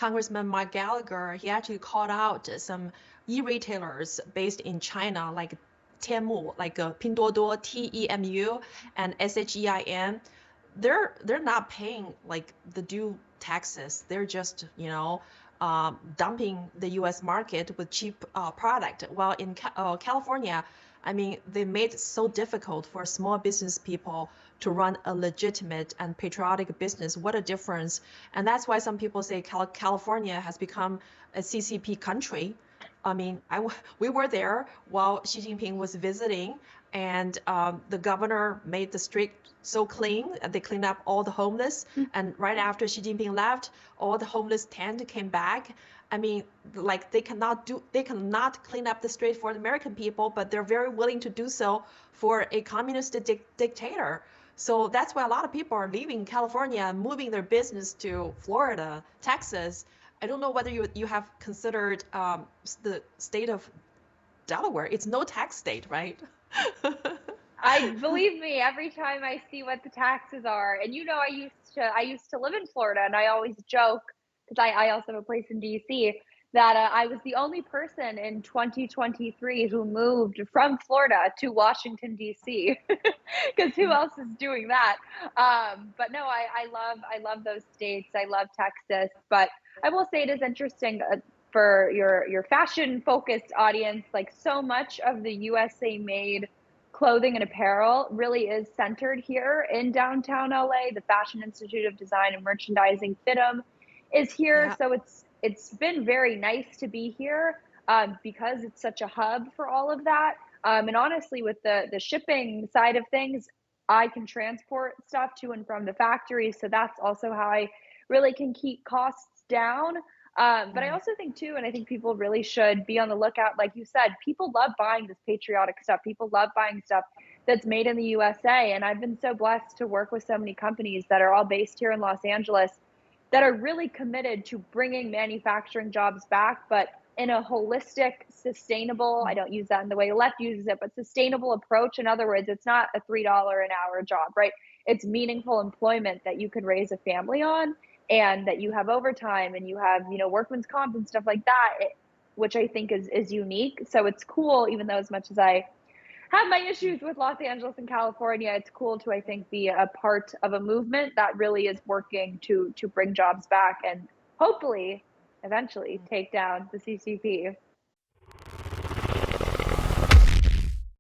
Congressman Mike Gallagher, he actually called out some e-retailers based in China, like Temu, like Pinduoduo, Temu, and Shein. They're not paying like the due taxes. They're just, dumping the U.S. market with cheap product. While in California, I mean, they made it so difficult for small business people to run a legitimate and patriotic business. What a difference. And that's why some people say California has become a CCP country. I mean, we were there while Xi Jinping was visiting, and the governor made the street so clean, and they cleaned up all the homeless. And right after Xi Jinping left, all the homeless tent came back. I mean, like they cannot clean up the street for the American people, but they're very willing to do so for a communist dictator. So that's why a lot of people are leaving California and moving their business to Florida, Texas. I don't know whether you have considered the state of Delaware. It's no tax state, right? I believe me, every time I see what the taxes are, and I used to live in Florida, and I always joke because I also have a place in DC that I was the only person in 2023 who moved from Florida to Washington DC because who else is doing that? But no, I love those states. I love Texas, but I will say it is interesting. For your fashion focused audience, like so much of the USA made clothing and apparel really is centered here in downtown LA. The Fashion Institute of Design and Merchandising, FITM, is here. Yeah. So it's been very nice to be here because it's such a hub for all of that. And honestly, with the shipping side of things, I can transport stuff to and from the factory. So that's also how I really can keep costs down. But I Mm. also think too, and I think people really should be on the lookout. Like you said, people love buying this patriotic stuff. People love buying stuff that's made in the USA. And I've been so blessed to work with so many companies that are all based here in Los Angeles that are really committed to bringing manufacturing jobs back, but in a holistic, sustainable, I don't use that in the way the left uses it, but sustainable approach. In other words, it's not a $3 an hour job, right? It's meaningful employment that you could raise a family on and that you have overtime and you have, workman's comp and stuff like that, which I think is unique. So it's cool, even though as much as I have my issues with Los Angeles and California, it's cool to, I think, be a part of a movement that really is working to bring jobs back and hopefully eventually take down the CCP.